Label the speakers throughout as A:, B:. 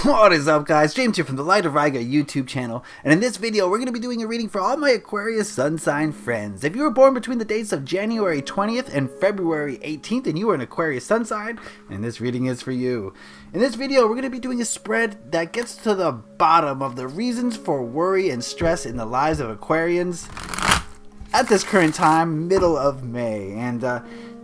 A: What is up, guys? James here from the Light of Riga YouTube channel, and in this video we're going to be doing a reading for all my Aquarius sun sign friends. If you were born between the dates of January 20th and February 18th and you are an Aquarius sun sign, and this reading is for you. In this video we're going to be doing a spread that gets to the bottom of the reasons for worry and stress in the lives of Aquarians at this current time, middle of May. And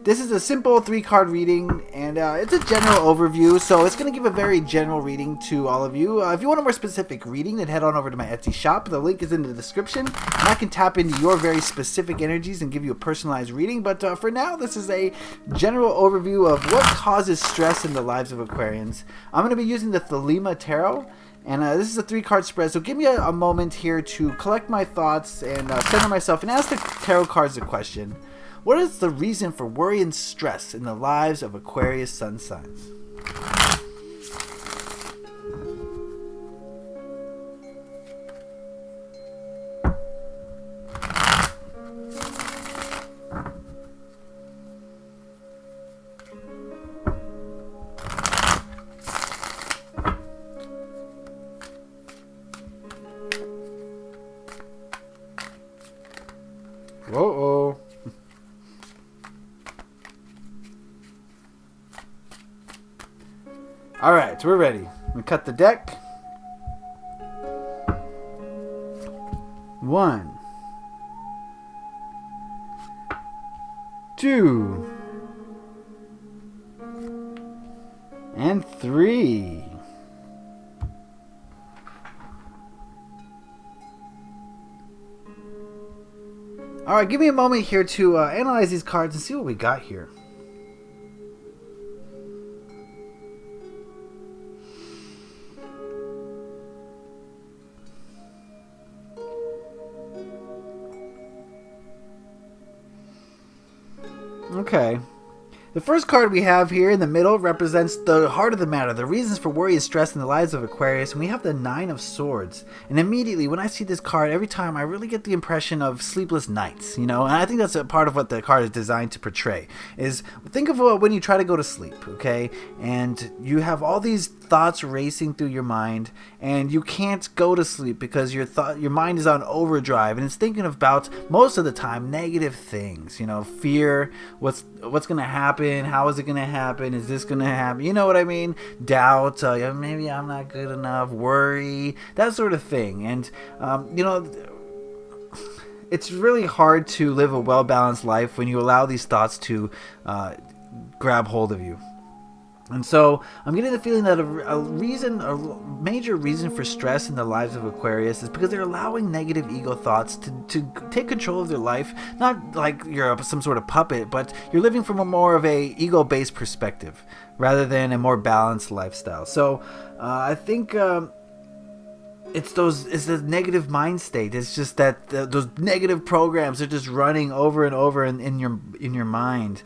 A: this is a simple 3-card reading, and it's a general overview, so it's going to give a very general reading to all of you. If you want a more specific reading, then head on over to my Etsy shop. The link is in the description, and I can tap into your very specific energies and give you a personalized reading. But for now, this is a general overview of what causes stress in the lives of Aquarians. I'm going to be using the Thelema Tarot, and this is a 3-card spread, so give me a moment here to collect my thoughts and center myself and ask the tarot cards a question. What is the reason for worry and stress in the lives of Aquarius sun signs? Whoa. Alright, we're ready. We cut the deck. 1, 2, and 3. Alright, give me a moment here to analyze these cards and see what we got here. Okay. The first card we have here in the middle represents the heart of the matter, the reasons for worry and stress in the lives of Aquarius, and we have the 9 of Swords. And immediately when I see this card, every time I really get the impression of sleepless nights, you know, and I think that's a part of what the card is designed to portray. Is think of when you try to go to sleep, okay, and you have all these thoughts racing through your mind, and you can't go to sleep because your mind is on overdrive, and it's thinking about, most of the time, negative things, you know, fear, what's going to happen. How is it going to happen? Is this going to happen? You know what I mean? Doubt. Maybe I'm not good enough. Worry. That sort of thing. And, you know, it's really hard to live a well-balanced life when you allow these thoughts to grab hold of you. And so I'm getting the feeling that a major reason for stress in the lives of Aquarius is because they're allowing negative ego thoughts to take control of their life. Not like you're some sort of puppet, but you're living from a more of a ego-based perspective rather than a more balanced lifestyle. So I think it's the negative mind state. It's just that those negative programs are just running over and over in your mind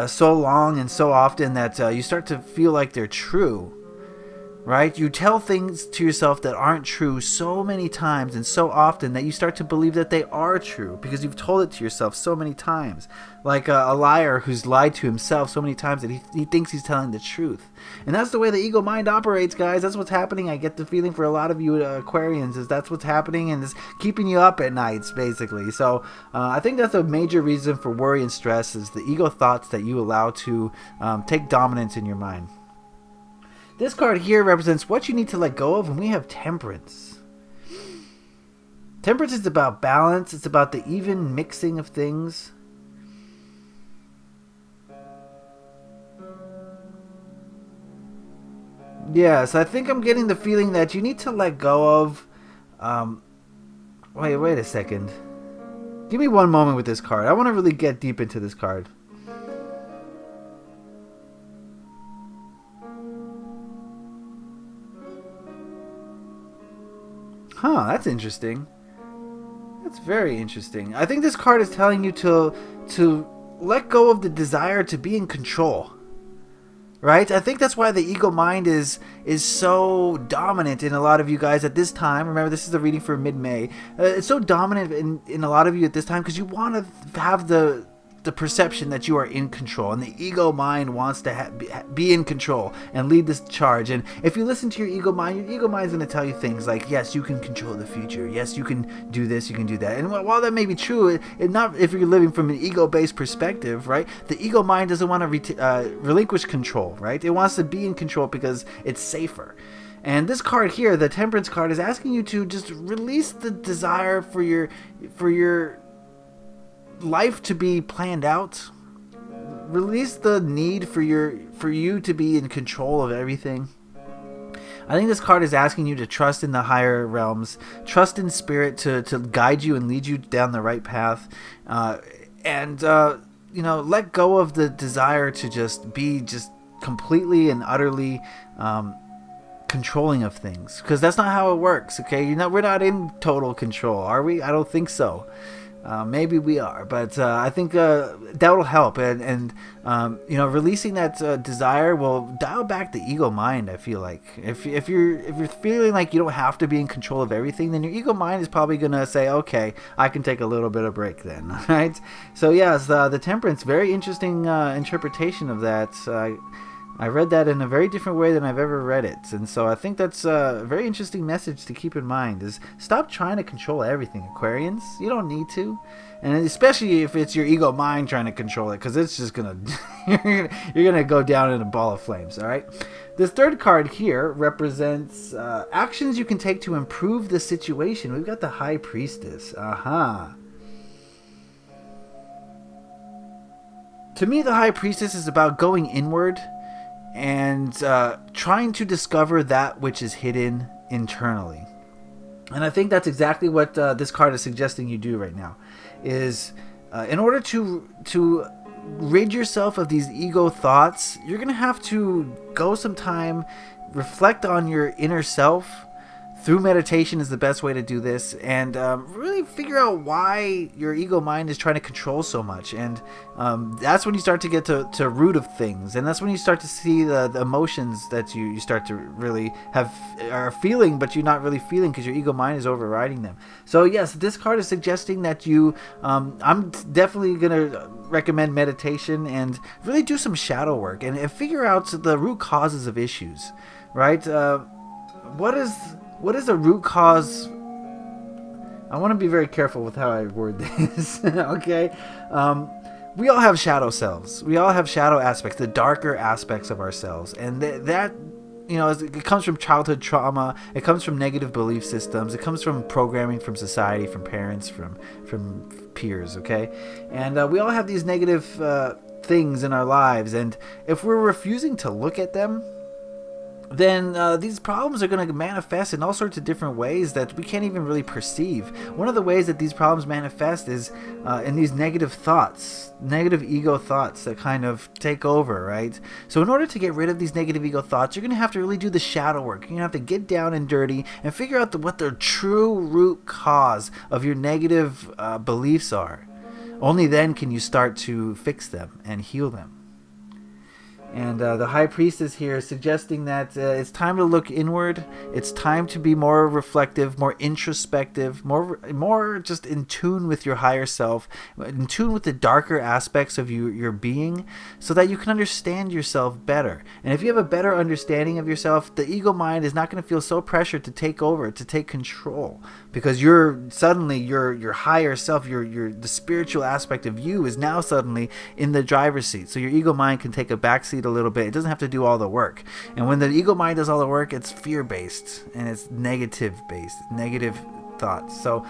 A: so long and so often that you start to feel like they're true, right? You tell things to yourself that aren't true so many times and so often that you start to believe that they are true because you've told it to yourself so many times, like a liar who's lied to himself so many times that he thinks he's telling the truth. And that's the way the ego mind operates, guys. That's what's happening. I get the feeling for a lot of you Aquarians is that's what's happening, and it's keeping you up at nights, basically. So I think that's a major reason for worry and stress is the ego thoughts that you allow to take dominance in your mind. This card here represents what you need to let go of, and we have Temperance. Temperance is about balance. It's about the even mixing of things. Yes, I think I'm getting the feeling that you need to let go of... Wait a second. Give me one moment with this card. I want to really get deep into this card. Huh, that's interesting. That's very interesting. I think this card is telling you to let go of the desire to be in control. Right? I think that's why the ego mind is so dominant in a lot of you guys at this time. Remember, this is a reading for mid-May. It's so dominant in a lot of you at this time because you want to have the the perception that you are in control, and the ego mind wants to be in control and lead this charge. And if you listen to your ego mind is going to tell you things like, yes, you can control the future, yes, you can do this, you can do that. And while that may be true, it not if you're living from an ego-based perspective, right? The ego mind doesn't want to relinquish control, right? It wants to be in control because it's safer. And this card here, the Temperance card, is asking you to just release the desire for your life to be planned out. Release the need for you to be in control of everything. I think this card is asking you to trust in the higher realms, trust in spirit to guide you and lead you down the right path, and let go of the desire to just be completely and utterly controlling of things, because that's not how it works. Okay, we're not in total control, are we? I don't think so. Maybe we are, but I think that will help, and releasing that desire will dial back the ego mind. I feel like if you're feeling like you don't have to be in control of everything, then your ego mind is probably gonna say, okay, I can take a little bit of break then, right? So yes, the Temperance, very interesting interpretation of that. I read that in a very different way than I've ever read it. And so I think that's a very interesting message to keep in mind, is stop trying to control everything, Aquarians. You don't need to. And especially if it's your ego mind trying to control it, because it's just going to, you're going to go down in a ball of flames, all right? This third card here represents actions you can take to improve the situation. We've got the High Priestess. To me, the High Priestess is about going inward and trying to discover that which is hidden internally. And I think that's exactly what this card is suggesting you do right now, is in order to rid yourself of these ego thoughts, you're going to have to go some time, reflect on your inner self. Through meditation is the best way to do this, and really figure out why your ego mind is trying to control so much. And that's when you start to get to root of things, and that's when you start to see the emotions that you start to really are feeling, but you're not really feeling because your ego mind is overriding them. So yes, this card is suggesting that you, I'm definitely going to recommend meditation and really do some shadow work and figure out the root causes of issues, right? What is a root cause? I want to be very careful with how I word this. Okay? We all have shadow selves. We all have shadow aspects, the darker aspects of ourselves. And that it comes from childhood trauma. It comes from negative belief systems. It comes from programming from society, from parents, from peers, okay? And we all have these negative things in our lives. And if we're refusing to look at them, then these problems are going to manifest in all sorts of different ways that we can't even really perceive. One of the ways that these problems manifest is in these negative thoughts, negative ego thoughts that kind of take over, right? So in order to get rid of these negative ego thoughts, you're going to have to really do the shadow work. You're going to have to get down and dirty and figure out what the true root cause of your negative beliefs are. Only then can you start to fix them and heal them. And the High Priestess here is suggesting that it's time to look inward. It's time to be more reflective, more introspective, more just in tune with your higher self, in tune with the darker aspects of your being, so that you can understand yourself better. And if you have a better understanding of yourself, the ego mind is not going to feel so pressured to take over, to take control, because you're suddenly your higher self, the spiritual aspect of you is now suddenly in the driver's seat. So your ego mind can take a backseat a little bit. It doesn't have to do all the work. And when the ego mind does all the work, it's fear-based and it's negative-based, negative thoughts. So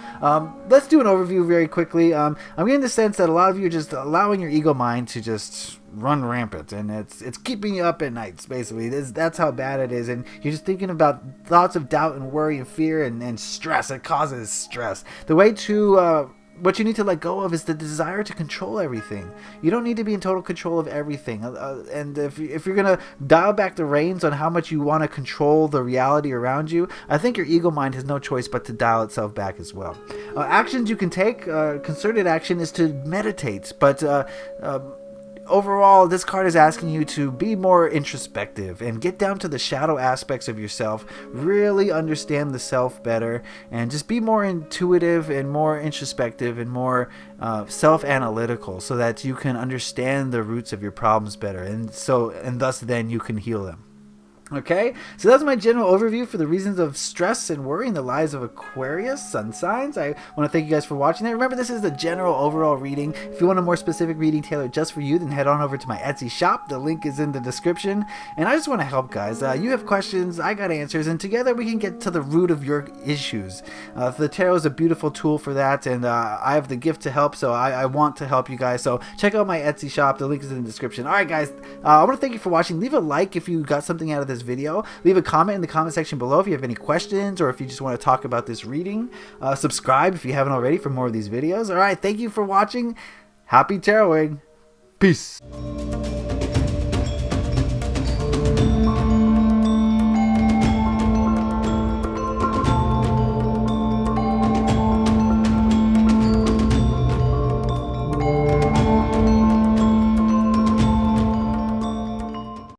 A: let's do an overview very quickly. I'm getting the sense that a lot of you are just allowing your ego mind to just run rampant, and it's keeping you up at nights, basically. That's how bad it is, and you're just thinking about thoughts of doubt and worry and fear and stress. It causes stress. The way to what you need to let go of is the desire to control everything. You don't need to be in total control of everything. And if you're going to dial back the reins on how much you want to control the reality around you, I think your ego mind has no choice but to dial itself back as well. Actions you can take, concerted action is to meditate. But overall, this card is asking you to be more introspective and get down to the shadow aspects of yourself, really understand the self better, and just be more intuitive and more introspective and more self-analytical, so that you can understand the roots of your problems better, and thus then you can heal them. Okay, so that's my general overview for the reasons of stress and worry in the lives of Aquarius sun signs. I want to thank you guys for watching that. Remember, this is the general overall reading. If you want a more specific reading tailored just for you, then head on over to my Etsy shop. The link is in the description. And I just want to help, guys. You have questions, I got answers, and together we can get to the root of your issues. The tarot is a beautiful tool for that, and I have the gift to help, so I want to help you guys. So check out my Etsy shop. The link is in the description. All right, guys, I want to thank you for watching. Leave a like if you got something out of this video. Leave a comment in the comment section below if you have any questions, or if you just want to talk about this reading. Subscribe if you haven't already for more of these videos. All right, thank you for watching. Happy taroting. Peace.